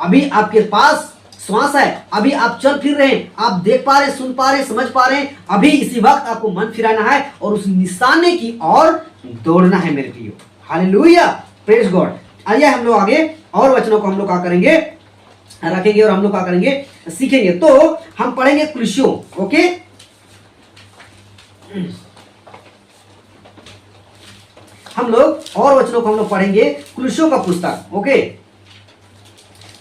अभी आपके पास श्वास है, अभी आप चल फिर रहे हैं, आप देख पा रहे हैं, सुन पा रहे हैं, समझ पा रहे हैं, अभी इसी वक्त आपको मन फिराना है और उस निशाने की ओर दौड़ना है मेरे प्रियो। Hallelujah, praise God. आइए हम लोग आगे और वचनों को हम लोग क्या करेंगे, रखेंगे और हम लोग क्या करेंगे, सीखेंगे। तो हम पढ़ेंगे कुलुस्सियों, ओके। हम लोग और वचनों को हम लोग पढ़ेंगे कुलुस्सियों का पुस्तक, ओके।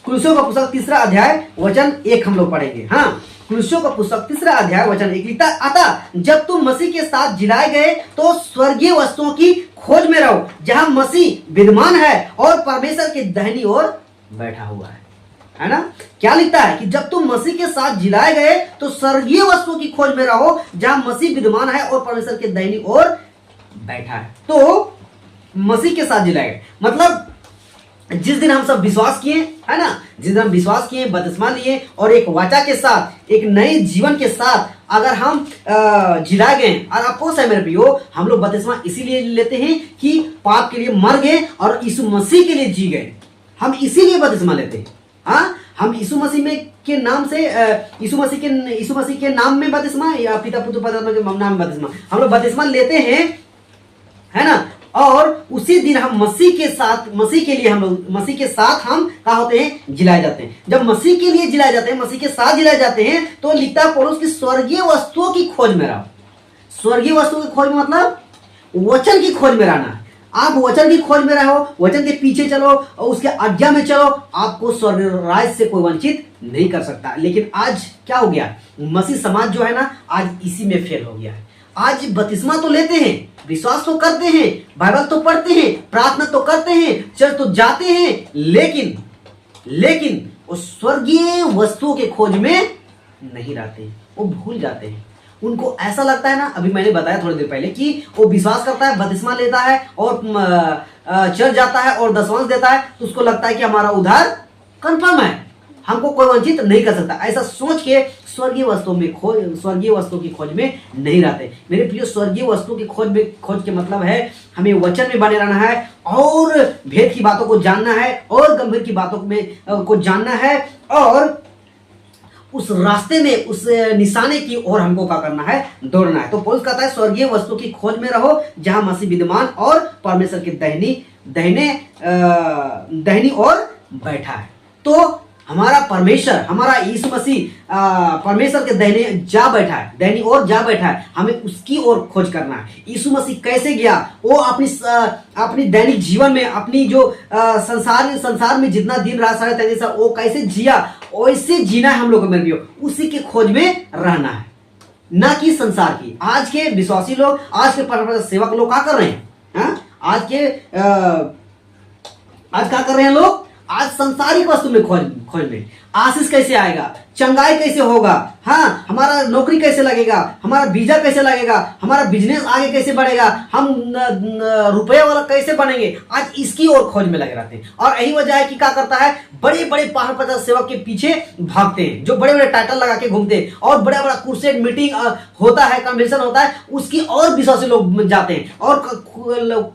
कुलुस्सियों का पुस्तक 3 अध्याय वचन 1 हम लोग पढ़ेंगे। हाँ, कुलुस्सियों का पुस्तक 3 अध्याय वचन 1 लिखता, अतः जब तुम मसीह के साथ जिलाए गए तो स्वर्गीय वस्तुओं की खोज में रहो, जहां मसीह विद्यमान है और परमेश्वर के दाहिनी ओर बैठा हुआ है ना। क्या लिखता है कि जब तुम मसीह के साथ जिलाए गए तो स्वर्गीय वस्तुओं की खोज में रहो, जहां मसीह विद्यमान है और परमेश्वर के दाहिनी ओर बैठा है। तो मसीह के साथ जिलाए गए मतलब जिस दिन हम सब विश्वास किए, है ना, जिस दिन हम विश्वास किए, बपतिस्मा लिए और एक वाचा के साथ, एक नए जीवन के साथ अगर हम जिलाए गए, और आपको सही मेरे प्रियो, हम लोग बपतिस्मा इसीलिए लेते हैं कि पाप के लिए मर गए और यीशु मसीह के लिए जी गए। हम इसीलिए बपतिस्मा लेते हैं। हाँ, हम यीशु मसीह में के नाम से यीशु मसीह के नाम में बपतिस्मा या पिता पुत्र पवित्र के नाम में बपतिस्मा हम लोग बपतिस्मा लेते हैं, है ना। और उसी दिन हम मसीह के साथ, मसीह के लिए हम लोग, मसीह के साथ हम क्या होते हैं, जिलाए जाते हैं। जब मसीह के लिए जिलाए जाते हैं, मसीह के साथ जिलाए जाते हैं, तो लिखता है पौलुस की स्वर्गीय वस्तुओं की खोज में रहो। स्वर्गीय वस्तुओं की खोज में मतलब वचन की खोज में रहना। आप वचन की खोज में रहो, वचन के पीछे चलो और उसके आज्ञा में चलो, आपको स्वर्ग राज्य से कोई वंचित नहीं कर सकता। लेकिन आज क्या हो गया, मसीह समाज जो है ना, आज इसी में फेल हो गया है। आज बपतिस्मा तो लेते हैं, विश्वास तो करते हैं, बाइबल तो पढ़ते हैं, प्रार्थना तो करते हैं, चर्च तो जाते हैं, लेकिन वो स्वर्गीय वस्तुओं के खोज में नहीं रहते, वो भूल जाते हैं। उनको ऐसा लगता है ना, अभी मैंने बताया थोड़ी देर पहले कि वो विश्वास करता है, बपतिस्मा लेता है और चर्च जाता है और दशमांश देता है, तो उसको लगता है कि हमारा उद्धार कंफर्म है, हमको कोई वंचित नहीं कर सकता। ऐसा सोच के स्वर्गीय वस्तुओं की खोज में नहीं रहते। मेरे प्रिय, स्वर्गीय वस्तुओं की खोज के मतलब है हमें वचन में बने रहना है और भेद की बातों को जानना है और गंभीर की बातों को जानना है और उस रास्ते में, उस निशाने की ओर हमको क्या करना है, दौड़ना है। तो पौलुस कहता है स्वर्गीय वस्तु की खोज में रहो, जहां मसीह विद्यमान और परमेश्वर के दाहिनी ओर बैठा है। तो हमारा परमेश्वर, हमारा यीशु मसीह परमेश्वर के दाहिनी ओर जा बैठा है। हमें उसकी ओर खोज करना है। यीशु मसीह कैसे गया, वो अपनी दैनिक जीवन में, अपनी जो संसार में जितना दिन रहा 33 साल, वो कैसे जिया, वैसे जीना है हम लोग को। मेरे प्रियो, उसी के खोज में रहना है, ना कि संसार की। आज के विश्वासी लोग, आज के परमेश्वर सेवक लोग क्या कर रहे हैं, आज क्या कर रहे हैं लोग, आज संसारिक वस्तु में खोज में, आशीष कैसे आएगा, चंगाई कैसे होगा, हाँ, हमारा नौकरी कैसे लगेगा, हमारा वीजा कैसे लगेगा, हमारा बिजनेस आगे कैसे बढ़ेगा, हम रुपये वाला कैसे बनेंगे, आज इसकी ओर खोज में लगे रहते हैं। और यही वजह है कि क्या करता है, बड़े बड़े पहाड़ पर सेवक के पीछे भागते हैं, जो बड़े बड़े टाइटल लगा के घूमते हैं और बड़ा बड़ा क्रूसेड मीटिंग होता है, कन्वेंशन होता है, उसकी और विश्वासी लोग जाते हैं और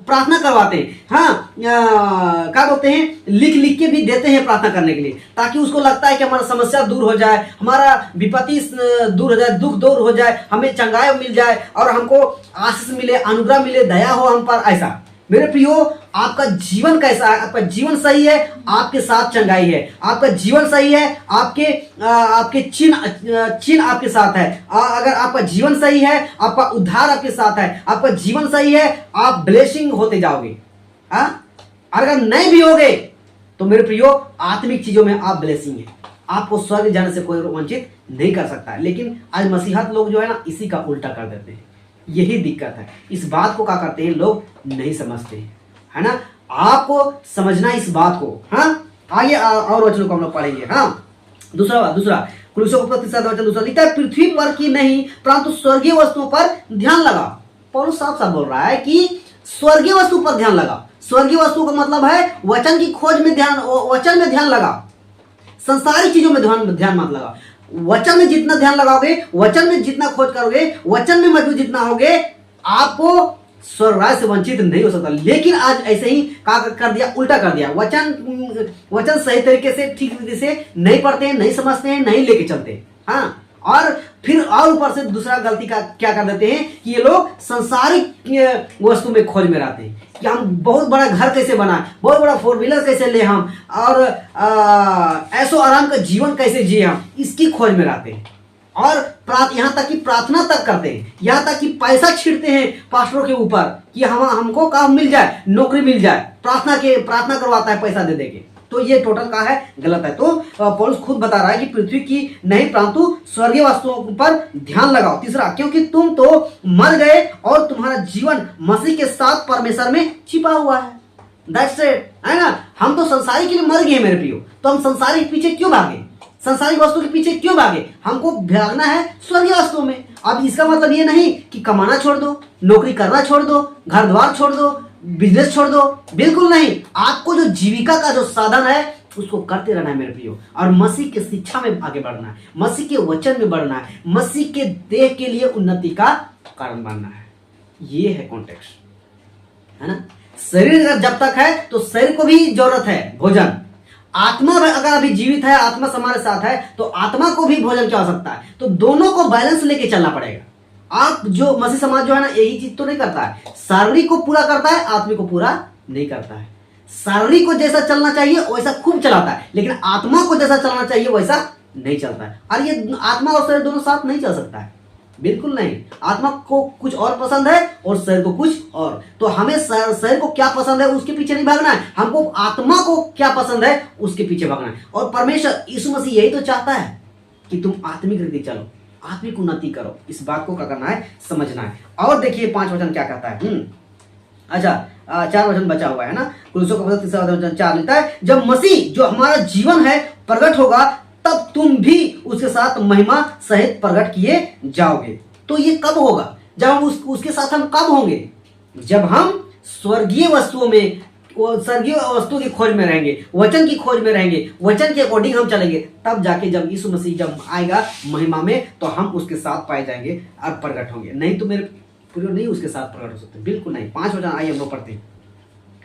प्रार्थना करवाते हैं। हाँ, क्या बोलते हैं, लिख के भी देते हैं प्रार्थना करने के लिए, ताकि उसको लगता है कि हमारा समस्या दूर हो जाए, हमारा विपत्ति दूर हो जाए, दुख दूर हो जाए, हमें चंगाई मिल जाए और हमको आशीष मिले, अनुग्रह मिले, दया हो हम पर। ऐसा मेरे प्रियो, आपका जीवन कैसा है, आपका जीवन सही है, आपके साथ चंगाई है, आपका जीवन सही है, आपके चिन्ह आपके साथ है। अगर आपका जीवन सही है, आपका उद्धार आपके साथ है, आपका जीवन सही है, आप ब्लेसिंग होते जाओगे। अगर नहीं भी होगे तो मेरे प्रियो, आत्मिक चीजों में आप ब्लेसिंग है, आपको स्वर्ग जाने से कोई वंचित नहीं कर सकता है। लेकिन आज मसीहत लोग जो है ना, इसी का उल्टा कर देते हैं, यही दिक्कत है। इस बात को क्या करते हैं लोग, नहीं समझते हैं, है ना। आपको समझना इस बात को। हाँ, आगे और वचनों को हम लोग पढ़ेंगे। हाँ, दूसरा कुलुस्सियों का वचन दूसरा लिखता है, पृथ्वी पर की नहीं परंतु स्वर्गीय वस्तुओं पर ध्यान लगा। पौलुस साफ साफ बोल रहा है कि स्वर्गीय वस्तु पर ध्यान लगा। स्वर्गीय वस्तु का मतलब है वचन की खोज में ध्यान, वचन में ध्यान लगा, संसारिक चीजों में ध्यान मत लगा। वचन में जितना ध्यान लगाओगे, वचन में जितना खोज करोगे, वचन में मजबूत जितना होगे, आपको स्वर्ग राज्य से वंचित नहीं हो सकता। लेकिन आज ऐसे ही कर दिया, उल्टा कर दिया। वचन सही तरीके से, ठीक तरीके से नहीं पढ़ते हैं, नहीं समझते हैं, नहीं लेके चलते। हाँ, और फिर और ऊपर से दूसरा गलती का क्या कर देते हैं कि ये लोग सांसारिक वस्तु में खोज में रहते हैं कि हम बहुत बड़ा घर कैसे बनाए, बहुत बड़ा 4 व्हीलर कैसे ले हम, और ऐसो आराम का जीवन कैसे जिए हम, इसकी खोज में रहते हैं। और यहाँ तक कि प्रार्थना तक करते हैं, यहाँ तक कि पैसा छींटते हैं पास्टरों के ऊपर कि हमको काम मिल जाए, नौकरी मिल जाए, प्रार्थना करवाता है पैसा दे देके। तो ये टोटल का है, गलत है। तो पौलुस खुद बता रहा है कि पृथ्वी की नहीं परंतु स्वर्गीय वस्तुओं पर ध्यान लगाओ। तीसरा, क्योंकि तुम तो मर गए और तुम्हारा जीवन मसीह के साथ परमेश्वर में छिपा हुआ है। दैट्स इट, है ना। हम तो संसारी के लिए मर गए मेरे प्रियो, तो हम संसारी के पीछे क्यों भागे, संसारिक वस्तु के पीछे क्यों भागे? हमको भागना है स्वर्गीय वस्तु में। अब इसका मतलब ये नहीं कि कमाना छोड़ दो, नौकरी करना छोड़ दो, घर द्वार छोड़ दो, बिजनेस छोड़ दो, बिल्कुल नहीं। आपको जो जीविका का जो साधन है उसको करते रहना है मेरे प्रियो, और मसीह के शिक्षा में आगे बढ़ना है, मसीह के वचन में बढ़ना है, मसीह के देह के लिए उन्नति का कारण बनना है। ये है कॉन्टेक्स्ट, है ना। शरीर जब तक है तो शरीर को भी जरूरत है भोजन। आत्मा अगर अभी जीवित है, आत्मा हमारे साथ है, तो आत्मा को भी भोजन की आवश्यकता है। तो दोनों को बैलेंस लेके चलना पड़ेगा। आप जो मसीह समाज जो है ना, यही चीज तो नहीं करता है, शारीरिक को पूरा करता है, आत्मिक को पूरा नहीं करता है। शारीरिक को जैसा चलना चाहिए वैसा खूब चलाता है, लेकिन आत्मा को जैसा चलना चाहिए वैसा नहीं चलता है। और ये आत्मा और शरीर दोनों साथ नहीं चल सकता है, बिल्कुल नहीं। आत्मा को कुछ और पसंद है और शरीर को कुछ और। तो हमें शरीर को क्या पसंद है उसके पीछे नहीं भागना है, हमको आत्मा को क्या पसंद है उसके पीछे भागना है। और परमेश्वर यीशु मसीह यही तो चाहता है कि तुम आत्मिक रीति चलो, आत्मिक उन्नति करो। इस बात को क्या करना है, समझना है। और देखिए 5 वचन क्या कहता है। अच्छा, 4 वचन बचा हुआ है ना। कुलुस्सियों का 3:4 लिखता है, जब मसीह जो हमारा जीवन है प्रकट होगा तब तुम भी उसके साथ महिमा सहित प्रकट किए जाओगे। तो ये कब होगा? जब हम उसके साथ हम कब होंगे? जब हम स्वर्गीय वस्तुओं में, स्वर्गीय वस्तु की खोज में रहेंगे, वचन की खोज में रहेंगे, वचन के अकॉर्डिंग हम चलेंगे। तब जाके जब यीशु मसीह जब आएगा महिमा में, तो हम उसके साथ पाए जाएंगे और प्रकट होंगे। नहीं तो मेरे पूरे नहीं उसके साथ प्रकट हो सकते, बिल्कुल नहीं। 5 वचन आइए हम लोग पढ़ते हैं।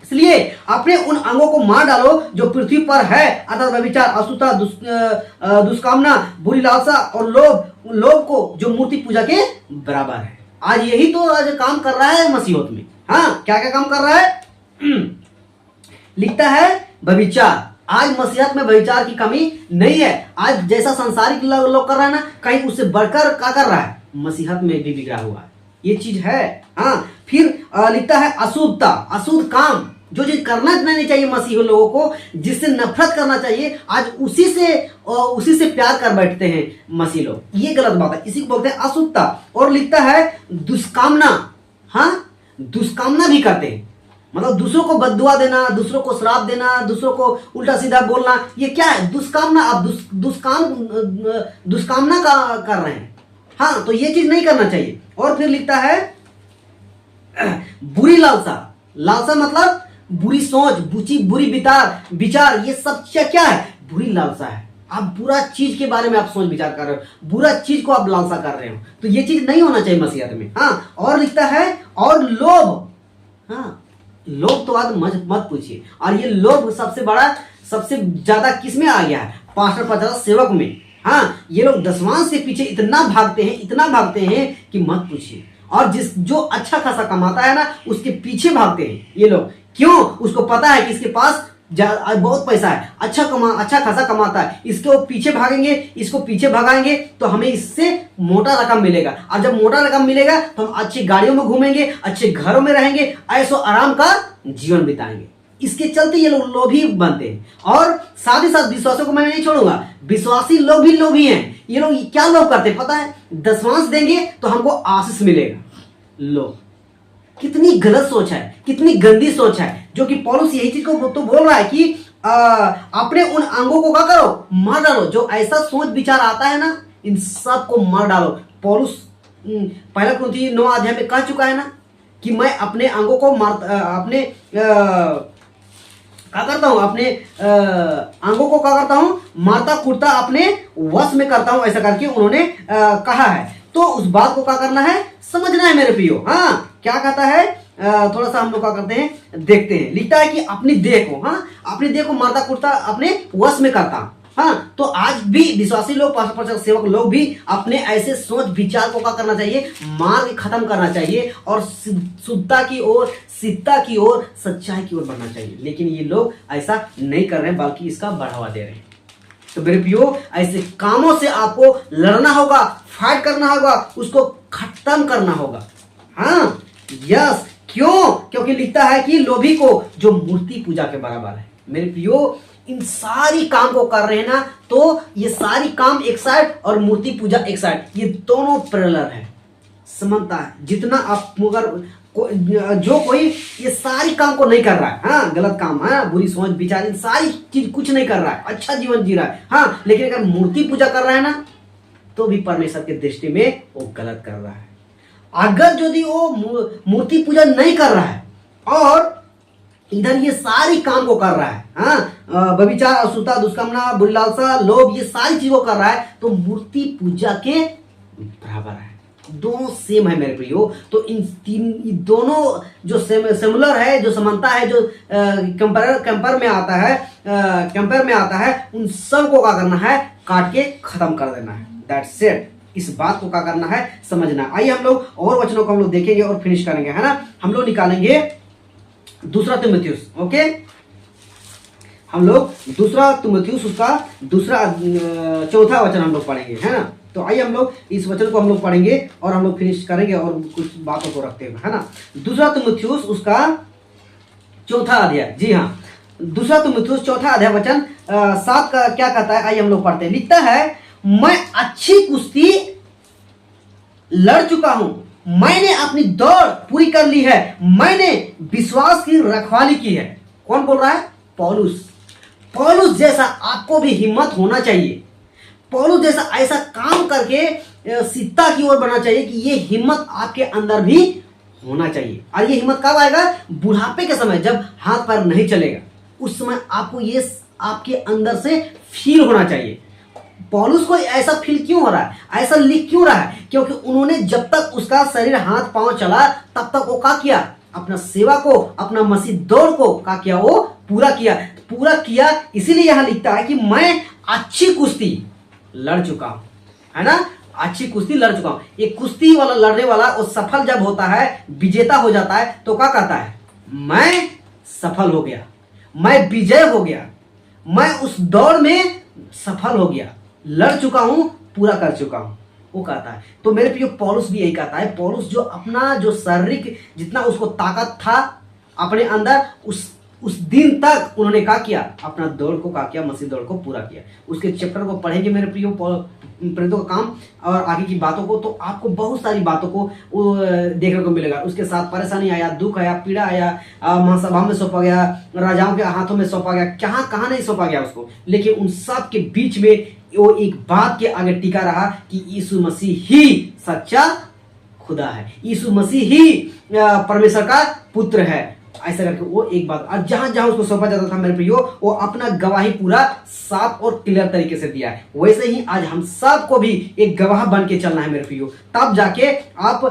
इसलिए अपने उन अंगों को मार डालो जो पृथ्वी पर है, अर्थात व्यभिचार, अशुद्धता, दुष्कामना, बुरी लालसा और लोभ को जो मूर्ति पूजा के बराबर है। आज यही तो आज काम कर रहा है मसीहोत में। हाँ, क्या क्या काम कर रहा है? लिखता है व्यभिचार। आज मसीहत में व्यभिचार की कमी नहीं है। आज जैसा संसारिक लोग कर रहा है ना, कहीं उससे बढ़कर क्या कर रहा है, मसीहत में भी बिगड़ा हुआ है, ये चीज है। हाँ, फिर लिखता है अशुद्धता, अशुद्ध काम, जो चीज करना नहीं चाहिए मसीह लोगों को, जिससे नफरत करना चाहिए, आज उसी से प्यार कर बैठते हैं मसीह लोग। ये गलत बात है, इसी को बोलते हैं अशुद्धता। और लिखता है दुष्कामना। हाँ, दुष्कामना भी करते हैं, मतलब दूसरों को बद्दुआ देना, दूसरों को श्राप देना, दूसरों को उल्टा सीधा बोलना, ये क्या है? दुष्कामना। आप दुष्कामना कर रहे हैं। हाँ, तो ये चीज नहीं करना चाहिए। और फिर लिखता है बुरी लालसा। लालसा मतलब बुरी सोच, बुरी विचार, ये सब क्या है? बुरी लालसा है। आप बुरा चीज के बारे में आप सोच विचार कर रहे हो, बुरा चीज को आप लालसा कर रहे हो, तो ये चीज नहीं होना चाहिए मसीहत में। हाँ, और लिखता है और लोभ। हाँ, लोभ तो आज मत पूछिए। और ये लोभ सबसे बड़ा, सबसे ज्यादा किस में आ गया है? पास्टर, प्रचारक, सेवक में। हाँ, ये लोग दशमांश के पीछे इतना भागते हैं कि मत पूछिए। और जो अच्छा खासा कमाता है ना, उसके पीछे भागते हैं ये लोग। क्यों? उसको पता है कि इसके पास बहुत पैसा है, अच्छा खासा कमाता है, इसको पीछे भागेंगे, इसको पीछे भगाएंगे तो हमें इससे मोटा रकम मिलेगा। और जब मोटा रकम मिलेगा तो हम अच्छी गाड़ियों में घूमेंगे, अच्छे घरों में रहेंगे, ऐसो आराम का जीवन बिताएंगे। इसके चलते ये लोग लोभी बनते हैं। और साथ ही साथ विश्वासों को मैं नहीं छोड़ूंगा, विश्वासी लोग भी लोभी हैं। ये लोग क्या लोभ करते हैं पता है? दशमांश देंगे तो हमको आशीष मिलेगा। लो, कितनी गलत सोच है, कितनी गंदी सोच है, जो कि पौलुस यही चीज को तो बोल रहा है कि अपने उन अंगों को क्या करो, मार डालो। जो ऐसा सोच विचार आता है ना, इन सब को मार डालो। पौलुस 1 कुरिन्थियों 9 अध्याय में कह चुका है ना कि मैं अपने अंगों को क्या करता हूं, अपने अंगों को क्या करता हूं, मारता कूटता अपने वश में करता हूं, ऐसा करके उन्होंने कहा है। तो उस बात को क्या करना है, समझना है मेरे प्रियो। हाँ, क्या कहता है थोड़ा सा हम लोग क्या करते हैं देखते हैं। लिखता है कि अपनी देह को, हाँ, अपनी देह को मर्दा कुर्ता अपने वश में करता। हाँ, तो आज भी विश्वासी लोग, पास्टर सेवक लोग भी अपने ऐसे सोच विचार को क्या करना चाहिए, मार के खत्म करना चाहिए और शुद्धता की ओर, सिद्धता की ओर, सच्चाई की ओर बढ़ना चाहिए। लेकिन ये लोग ऐसा नहीं कर रहे हैं, बल्कि इसका बढ़ावा दे रहे हैं। तो मेरे प्रियो, ऐसे कामों से आपको लड़ना होगा, फाइट करना होगा, उसको खत्म करना होगा। हाँ, यस, क्यों? क्योंकि लिखता है कि लोभी को जो मूर्ति पूजा के बराबर है। मेरे प्रियो, इन सारी काम को कर रहे हैं ना, तो ये सारी काम एक साइड और मूर्ति पूजा एक साइड, ये दोनों पैरेलल है, समानता है। जितना आप मगर जो कोई ये सारी काम को नहीं कर रहा है, हाँ, गलत काम है, बुरी सोच विचार, इन सारी चीज कुछ नहीं कर रहा है, अच्छा जीवन जी रहा है, हाँ, लेकिन अगर मूर्ति पूजा कर रहा है ना, तो भी परमेश्वर की दृष्टि में वो गलत कर रहा है। अगर यदि वो मूर्ति पूजा नहीं कर रहा है और इधर ये सारी काम को कर रहा है, हाँ, व्यभिचार, अशुद्धता, दुष्कामना, बुरी लालसा, लोभ, ये सारी चीजों कर रहा है, तो मूर्ति पूजा के बराबर है। दोनों सेम है मेरे प्रियो। तो इन दोनों जो सिमिलर है, जो समानता है, जो कंपेयर में आता है, उन सब को क्या करना है, काट के खत्म कर देना है। That's it. इस बात को क्या करना है, समझना। आइए हम लोग और वचनों को हम लोग देखेंगे और फिनिश करेंगे, है ना। हम लोग निकालेंगे दूसरा तीमुथियुस, ओके, हम लोग दूसरा तीमुथियुस उसका दूसरा चौथा वचन हम लोग पढ़ेंगे, है ना। तो आइए हम लोग इस वचन को हम लोग पढ़ेंगे और हम लोग फिनिश करेंगे और कुछ बातों को रखते हुए, है ना। दूसरा तीमुथियुस उसका चौथा अध्याय, जी हाँ, दूसरा तीमुथियुस चौथा अध्याय वचन 7 का क्या कहता है, आइए हम लोग पढ़ते हैं। लिखता है, मैं अच्छी कुश्ती लड़ चुका हूं, मैंने अपनी दौड़ पूरी कर ली है, मैंने विश्वास की रखवाली की है। कौन बोल रहा है? पौलुस। पौलुस जैसा आपको भी हिम्मत होना चाहिए। पौलुस जैसा ऐसा काम करके सिद्धता की ओर बढ़ना चाहिए कि ये हिम्मत आपके अंदर भी होना चाहिए। और ये हिम्मत कब आएगा? बुढ़ापे के समय, जब हाथ पैर नहीं चलेगा, उस समय आपको ये आपके अंदर से फील होना चाहिए। पौलुस को ऐसा फील क्यों हो रहा है, ऐसा लिख क्यों रहा है? क्योंकि उन्होंने जब तक उसका शरीर हाथ पांव चला, तब तक वो क्या किया? अपना सेवा को, अपना मसीह दौड़ को क्या किया? वो पूरा किया। इसीलिए यहां लिखता है कि मैं अच्छी कुश्ती लड़ चुका हूं, है ना। अच्छी कुश्ती लड़ चुका हूं। ये कुश्ती वाला, लड़ने वाला वो सफल जब होता है, विजेता हो जाता है, तो क्या कहता है? मैं सफल हो गया, मैं विजय हो गया, मैं उस दौड़ में सफल हो गया, लड़ चुका हूं, पूरा कर चुका हूं, वो कहता है। तो मेरे प्रिय, पौलुस भी यही कहता है। पौलुस जो अपना जो शारीरिक जितना उसको ताकत था अपने अंदर, उस दिन तक उन्होंने क्या किया? अपना दौड़ को क्या किया? मसीह दौड़ को पूरा किया। उसके चैप्टर को पढ़ेंगे मेरे प्रियो, प्रेरितों का काम और आगे की बातों को, तो आपको बहुत सारी बातों को देखने को मिलेगा। उसके साथ परेशानी आया, दुख आया, पीड़ा आया, महासभा में सौंपा गया, राजाओं के हाथों में सौंपा गया, कहाँ नहीं सौंपा गया उसको, लेकिन उन सब के बीच में वो एक बात के आगे टिका रहा कि यीशु मसीह ही सच्चा खुदा है, यीशु मसीह ही परमेश्वर का पुत्र है। ऐसा करके वो एक बात, और जहां जहां उसको सौंपा जाता था मेरे प्रियो, वो अपना गवाही पूरा साफ और क्लियर तरीके से दिया है। वैसे ही आज हम सबको भी एक गवाह बन के चलना है मेरे प्रियो, तब जाके आप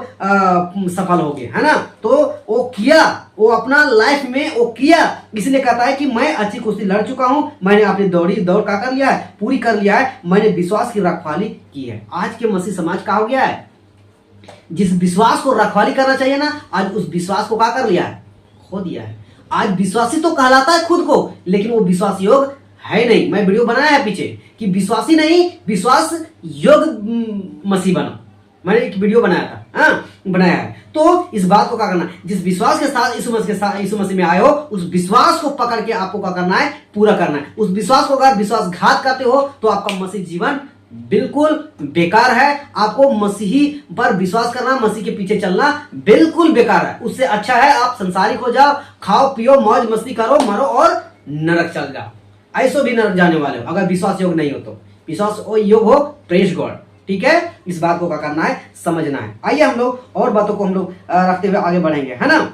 सफल होगे, है ना। तो वो किया, वो अपना लाइफ में वो किया, इसलिए कहता है कि मैं अच्छी कुश्ती लड़ चुका हूं, मैंने अपनी दौड़ का कर लिया है, पूरी कर लिया है, मैंने विश्वास की रखवाली की है। आज के मसीह समाज का हो गया है, जिस विश्वास को रखवाली करना चाहिए ना, आज उस विश्वास को क्या कर लिया है? खो दिया है। आज विश्वासी तो कहलाता है खुद को, लेकिन वो विश्वास योग है नहीं। मैं वीडियो बनाया है पीछे कि विश्वासी नहीं, विश्वास योग मसीह बनो, मैंने एक वीडियो बनाया था, हाँ, बनाया है। तो इस बात को क्या करना, जिस विश्वास के साथ यीशु मसीह में आए हो, उस विश्वास को पकड़ के आपको क्या करना है? पूरा करना है। उस विश्वास को अगर विश्वासघात करते हो तो आपका मसीह जीवन बिल्कुल बेकार है। आपको मसीही पर विश्वास करना, मसीह के पीछे चलना बिल्कुल बेकार है। उससे अच्छा है आप संसारिक हो जाओ, खाओ पियो, मौज मस्ती करो, मरो और नरक चल जाओ। ऐसो भी नरक जाने वाले हो अगर विश्वास योग नहीं हो तो। विश्वास योग हो, प्रेज गॉड, ठीक है। इस बात को क्या करना है? समझना है। आइए हम लोग और बातों को हम लोग रखते हुए आगे बढ़ेंगे, है ना।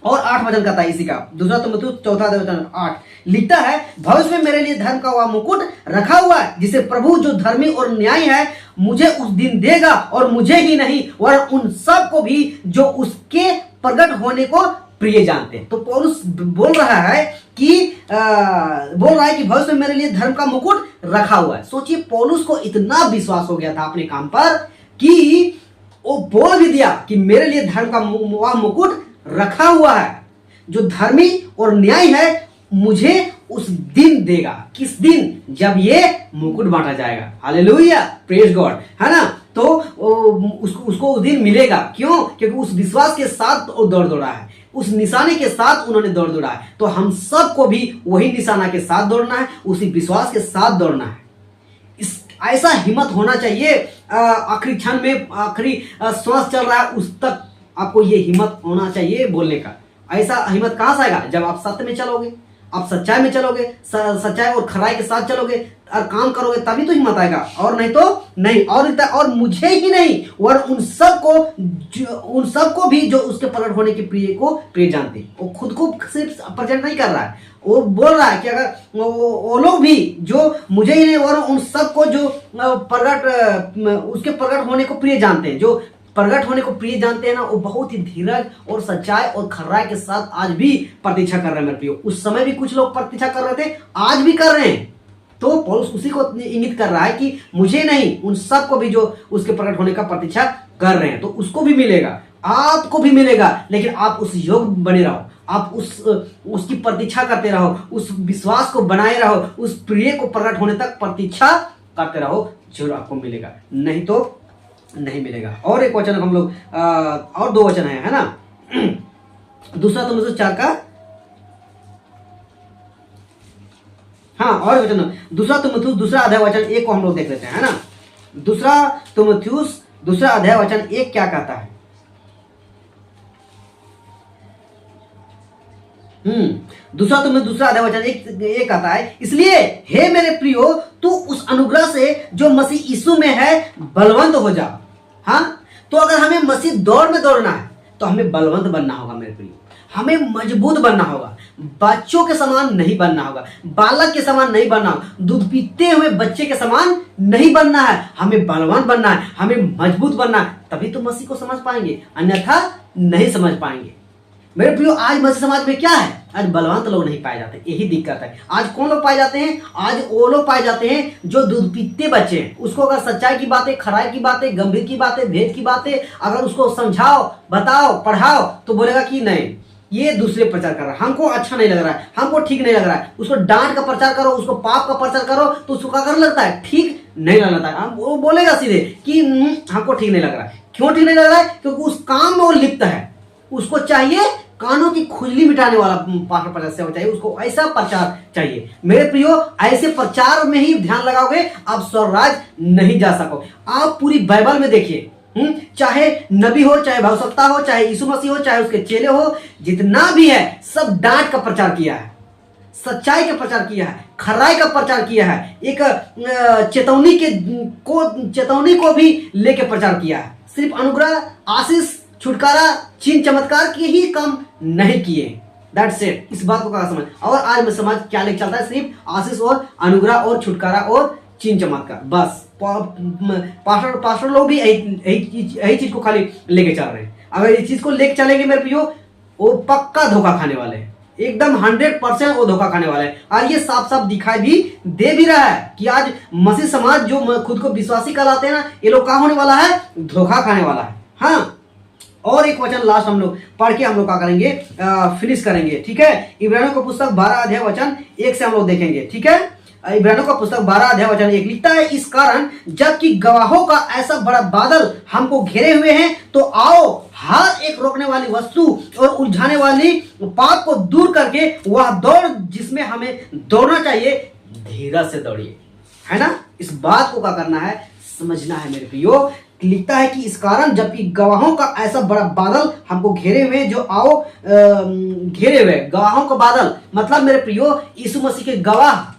और 8 वचन कहता है इसी का, दूसरा तीमुथियुस चौथा वचन 8 लिखता है, भविष्य में मेरे लिए धर्म का वह मुकुट रखा हुआ है, जिसे प्रभु जो धर्मी और न्यायी है मुझे उस दिन देगा, और मुझे ही नहीं वरन उन सब को भी जो उसके प्रकट होने को प्रिय जानते हैं। तो पौलुस बोल रहा है कि भविष्य में मेरे लिए धर्म का मुकुट रखा हुआ है। सोचिए, पौलुस को इतना विश्वास हो गया था अपने काम पर कि वो बोल भी दिया कि मेरे लिए धर्म का वह मुकुट रखा हुआ है, जो धर्मी और न्याय है मुझे उस दिन देगा। किस दिन? जब ये मुकुट बांटा जाएगा। हालेलुया, प्रेज गॉड, है ना। तो उसको उस दिन मिलेगा। क्यों? क्योंकि उस विश्वास के साथ वो दौड़ दौड़ा है, उस निशाने के साथ उन्होंने दौड़ दौड़ा है। तो हम सबको भी वही निशाना के साथ दौड़ना है, उसी विश्वास के साथ दौड़ना है। ऐसा हिम्मत होना चाहिए। आखिरी क्षण में, आखिरी श्वास चल रहा है, उस तक आपको ये हिम्मत होना चाहिए बोलने का। ऐसा हिम्मत कहां से आएगा? जब आप सत्य में चलोगे, आप सच्चाई में चलोगे, सच्चाई और खराई के साथ चलोगे और काम करोगे, तभी तो हिम्मत आएगा, और नहीं तो नहीं। और मुझे ही नहीं, और उन सबको भी जो उसके प्रकट होने के प्रिय जानते हैं। वो खुद को सिर्फ प्रेजेंट नहीं कर रहा है, वो बोल रहा है कि अगर वो लोग भी जो मुझे ही नहीं, और उन सबको जो उसके प्रकट होने को प्रिय जानते हैं, जो प्रकट होने को प्रिय जानते हैं ना, वो बहुत ही धीरज और सच्चाई और खराई के साथ आज भी प्रतीक्षा कर रहे हैं मेरे प्रियो। उस समय भी कुछ लोग प्रतीक्षा कर रहे थे, आज भी कर रहे हैं। तो पौलुस उसी को इंगित कर रहा है कि मुझे नहीं, उन सबको भी जो उसके प्रकट होने का प्रतीक्षा कर रहे हैं, तो उसको भी मिलेगा, आपको भी मिलेगा। लेकिन आप उस योग बने रहो, आप उसकी प्रतीक्षा करते रहो, उस विश्वास को बनाए रहो, उस प्रिय को प्रकट होने तक प्रतीक्षा करते रहो, जरूर आपको मिलेगा, नहीं तो नहीं मिलेगा। और एक वचन हम लोग और दो वचन है ना। दूसरा तीमुथियुस 4 का, हाँ, और वचन दूसरा तीमुथियुस दूसरा अध्याय वचन 1 को हम लोग देख लेते हैं, है ना। दूसरा तीमुथियुस दूसरा अध्याय वचन 1 क्या कहता है? दूसरा अध्याय वचन 1 कहता है, इसलिए हे मेरे प्रियो, तू उस अनुग्रह से जो मसीह यीशु में है बलवंत हो जा। हाँ, तो अगर हमें मसीह दौड़ में दौड़ना है तो हमें बलवंत बनना होगा मेरे प्रियो, हमें मजबूत बनना होगा, बच्चों के समान नहीं बनना होगा, बालक के समान नहीं बनना होगा, दूध पीते हुए बच्चे के समान नहीं बनना है, हमें बलवान बनना है, हमें मजबूत बनना है, तभी तो मसीह को समझ पाएंगे, अन्यथा नहीं समझ पाएंगे। मेरे प्रियो, आज मसीह समाज में क्या है? आज बलवंत लोग नहीं पाए जाते, यही दिक्कत है। आज कौन लोग पाए जाते हैं? आज वो लोग पाए जाते हैं जो दूध पीते बच्चे हैं। उसको अगर सच्चाई की बातें, खराई की बातें, गंभीर की बातें, भेद की बातें अगर उसको समझाओ, बताओ, पढ़ाओ, तो बोलेगा कि नहीं, ये दूसरे प्रचार कर रहा है, हमको अच्छा नहीं लग रहा है, हमको ठीक नहीं लग रहा है। उसको डांट का प्रचार करो, उसको पाप का प्रचार करो, तो उसको क्या कर लगता है? ठीक नहीं लगता है। वो बोलेगा सीधे कि हमको ठीक नहीं लग रहा है। क्यों ठीक नहीं लग रहा है? क्योंकि उस काम में वो लिप्त है। उसको चाहिए कानों की खुजली मिटाने वाला पास्टर प्रचार चाहिए, उसको ऐसा प्रचार चाहिए। मेरे प्रियो, ऐसे प्रचार में ही ध्यान लगाओगे, आप स्वर्गराज नहीं जा सकोगे। आप पूरी बाइबल में देखिए, चाहे नबी हो, चाहे भविष्यवक्ता हो, चाहे यीशु मसीह हो, चाहे उसके चेले हो, जितना भी है सब डांट का प्रचार किया है, सच्चाई का प्रचार किया है, खराई का प्रचार किया है, एक चेतावनी को भी लेके प्रचार किया है। सिर्फ अनुग्रह, आशीष, छुटकारा, चिन्ह, चमत्कार के ही काम नहीं किए। That's it. इस बात को क्या समझ। और आज में समाज क्या लेके चलता है? सिर्फ आशीष और अनुग्रह और छुटकारा और चिन्ह चमत्कार, बस। पास्टर लोग भी यही चीज को खाली लेके चल रहे हैं। अगर इस चीज को लेके चलेंगे मेरे प्रियो, वो पक्का धोखा खाने वाले हैं, एकदम 100% वो धोखा खाने वाला है। और ये साफ साफ दिखाई भी दे भी रहा है कि आज मसीह समाज जो खुद को विश्वासी कहलाते हैं ना, ये लोग कहाँ होने वाला है? धोखा खाने वाला है। हाँ, और एक वचन लास्ट हम लोग पढ़ के हम लोग क्या करेंगे? फिनिश करेंगे, ठीक है। इब्रानियों का पुस्तक 12 अध्याय वचन 1 से हम लोग देखेंगे, ठीक है। इब्रानियों का पुस्तक 12 अध्याय वचन 1 लिखता है, इस कारण जबकि गवाहों का ऐसा बड़ा बादल हमको घेरे हुए हैं, तो आओ हर एक रोकने वाली वस्तु और उलझाने वाली पाप को दूर करके वह दौड़ जिसमें हमें दौड़ना चाहिए, धीरज से दौड़िए, है ना। इस बात को क्या करना है? समझना है मेरे प्रियो। लिखता है कि इस कारण जबकि गवाहों का ऐसा बड़ा बादल हमको घेरे हुए, जो आओ घेरे हुए गवाहों का बादल, मतलब मेरे प्रियो, यीशु मसीह के गवाह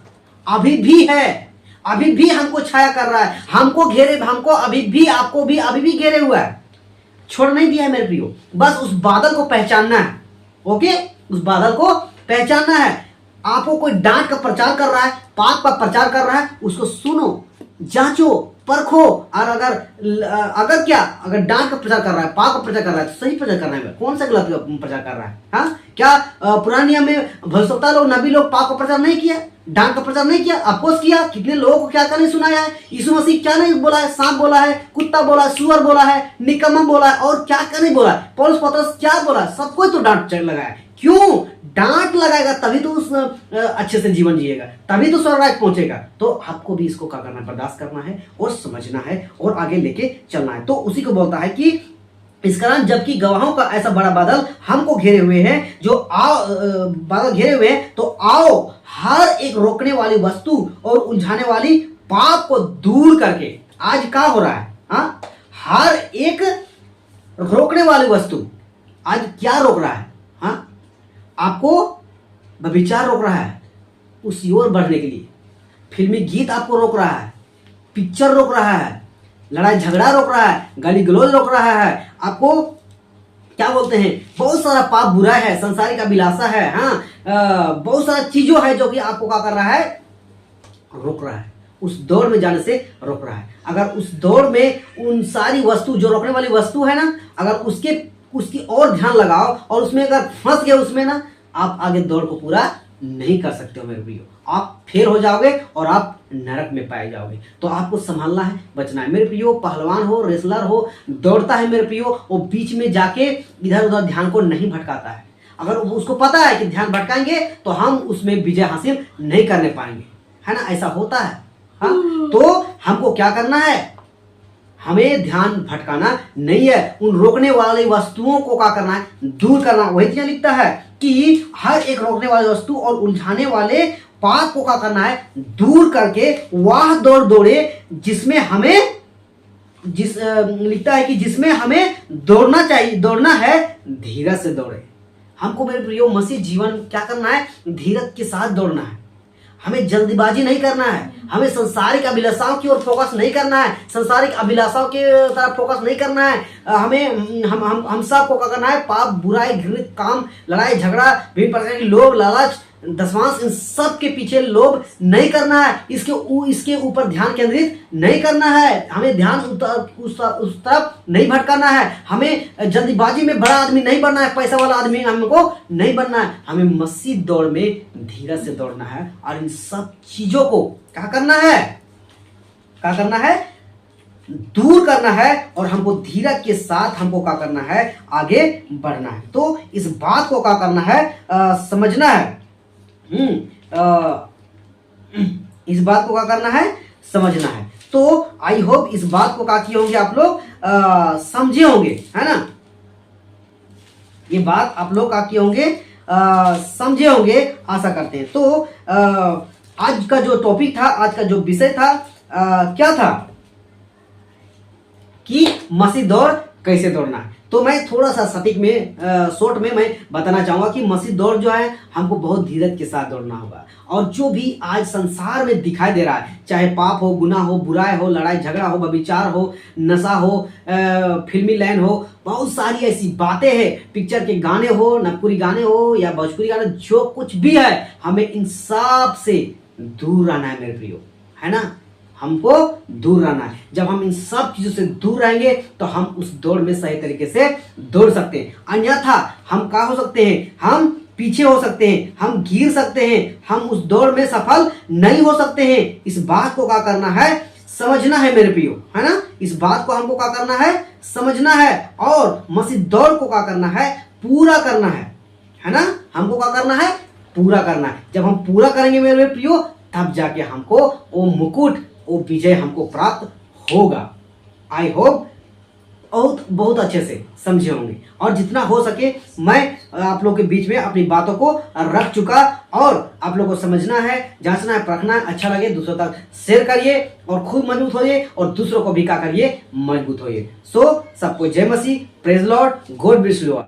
अभी भी है, अभी भी हमको छाया कर रहा है, हमको घेरे, हमको अभी भी, आपको भी अभी भी घेरे हुआ है, छोड़ नहीं दिया है मेरे प्रियो। बस उस बादल को पहचानना है, ओके। उस बादल को पहचानना है। आपको कोई डांट का प्रचार कर रहा है, पाप का प्रचार कर रहा है, उसको सुनो, जांचो, परखो। और अगर क्या, अगर डांट का प्रचार कर रहा है, पाप का प्रचार कर रहा है, तो सही प्रचार करना है, कौन सा गलत प्रचार कर रहा है? हाँ, क्या पुराने नियम में भविष्यवक्ता लोग, नबी लोग पाप का प्रचार नहीं किया, डांट का प्रचार नहीं किया? अफकोर्स किया। कितने लोगों को क्या क्या नहीं सुनाया है? यीशु मसीह क्या नहीं बोला है? सांप बोला है, कुत्ता बोला है, सुअर बोला है, निकम्मा बोला है, और क्या क्या नहीं बोला है? पौलुस पतरस क्या बोला है? सबको तो डांट लगाया। क्यों? डांट लगाएगा तभी तो उस अच्छे से जीवन जिएगा, तभी तो स्वर्ग राज्य पहुंचेगा। तो आपको भी इसको क्या करना है? बर्दाश्त करना है और समझना है और आगे लेके चलना है। तो उसी को बोलता है कि इस कारण जबकि गवाहों का ऐसा बड़ा बादल हमको घेरे हुए हैं, जो बादल घेरे हुए हैं, तो आओ हर एक रोकने वाली वस्तु और उलझाने वाली पाप को दूर करके। आज क्या हो रहा है? हाँ, हर एक रोकने वाली वस्तु आज क्या रोक रहा है? हाँ, आपको व्यभिचार रोक रहा है उसी ओर बढ़ने के लिए, फिल्मी गीत आपको रोक रहा है, पिक्चर रोक रहा है, लड़ाई झगड़ा रोक रहा है, गाली गलौज रोक रहा है, आपको क्या बोलते हैं, बहुत सारा पाप बुरा है, संसारिक अभिलाषा है, हाँ, बहुत सारा चीजों है जो कि आपको क्या कर रहा है? रोक रहा है, उस दौड़ में जाने से रोक रहा है। अगर उस दौड़ में उन सारी वस्तु, जो रोकने वाली वस्तु है ना, अगर उसकी और ध्यान लगाओ और उसमें अगर फंस गए उसमें ना, आप आगे दौड़ को पूरा नहीं कर सकते हो मेरे प्रियो। आप फेल हो जाओगे और आप नरक में पाए जाओगे। तो आपको संभालना है, बचना है मेरे प्रियो। पहलवान हो, रेसलर हो, दौड़ता है मेरे प्रियो, वो बीच में जाके इधर उधर ध्यान को नहीं भटकाता है। अगर उसको पता है कि ध्यान भटकाएंगे तो हम उसमें विजय हासिल नहीं करने पाएंगे, है ना? ऐसा होता है। हाँ, तो हमको क्या करना है? हमें ध्यान भटकाना नहीं है, उन रोकने वाली वस्तुओं को क्या करना है? दूर करना। वही चीज लिखता है कि हर एक रोकने वाली वस्तु और उलझाने वाले पाप को क्या करना है? दूर करके वह दौड़ दौड़े जिसमें हमें लिखता है कि जिसमें हमें दौड़ना चाहिए, दौड़ना है, धीरज से दौड़े। हमको मेरे प्रियो मसीह जीवन क्या करना है? धीरज के साथ दौड़ना है। हमें जल्दबाजी नहीं करना है, हमें संसारिक अभिलाषाओं की ओर फोकस नहीं करना है, संसारिक अभिलाषाओं की तरफ फोकस नहीं करना है। हमें हम सबको क्या करना है? पाप, बुराई, घृणित काम, लड़ाई झगड़ा, विभिन्न प्रकार की लोभ, लालच, दशमांश, इन सब के पीछे लोभ नहीं करना है। इसके ऊपर ध्यान केंद्रित नहीं करना है। हमें ध्यान उस तरफ नहीं भटकाना है। हमें जल्दबाजी में बड़ा आदमी नहीं बनना है, पैसा वाला आदमी हमको नहीं बनना है। हमें मसीह दौड़ में धीरज से दौड़ना है और इन सब चीजों को क्या करना है? क्या करना है? दूर करना है। और हमको धीरज के साथ हमको क्या करना है? आगे बढ़ना है। तो इस बात को क्या करना है? समझना है। इस बात को क्या करना है? समझना है। तो आई होप इस बात को क्या किए होंगे आप लोग? समझे होंगे, है ना? ये बात आप लोग क्या किए होंगे? समझे होंगे, आशा करते हैं। तो आज का जो टॉपिक था, आज का जो विषय था, क्या था कि मसीह दौड़ कैसे दौड़ना है। तो मैं थोड़ा सा सटीक में, शॉर्ट में मैं बताना चाहूंगा कि मसीह दौड़ जो है हमको बहुत धीरज के साथ दौड़ना होगा। और जो भी आज संसार में दिखाई दे रहा है, चाहे पाप हो, गुनाह हो, बुराई हो, लड़ाई झगड़ा हो, व्यभिचार हो, नशा हो, फिल्मी लाइन हो, बहुत सारी ऐसी बातें हैं, पिक्चर के गाने हो, नकपुरी गाने हो या भोजपुरी गाने, जो कुछ भी है, हमें इन सब से दूर रहना है मेरे प्रियो, है ना? हमको दूर रहना है। जब हम इन सब चीजों से दूर रहेंगे तो हम उस दौड़ में सही तरीके से दौड़ सकते हैं। अन्यथा हम क्या हो सकते हैं? हम पीछे हो सकते हैं, हम गिर सकते हैं, हम उस दौड़ में सफल नहीं हो सकते हैं। इस बात को क्या करना है? समझना है मेरे प्रियो, है ना? इस बात को हमको क्या करना है? समझना है। और मसीह दौड़ को क्या करना है? पूरा करना है ना? हमको क्या करना है? पूरा करना है। जब हम पूरा करेंगे मेरे प्रियो, तब जाके हमको वो मुकुट, वो विजय हमको प्राप्त होगा। आई होप बहुत अच्छे से समझे होंगे। और जितना हो सके मैं आप लोगों के बीच में अपनी बातों को रख चुका। और आप लोगों को समझना है, जांचना है, परखना है, अच्छा लगे दूसरों तक शेयर करिए और खुद मजबूत होइए और दूसरों को भी क्या करिए? मजबूत होइए। सो सबको जय मसीह, praise Lord, God bless you.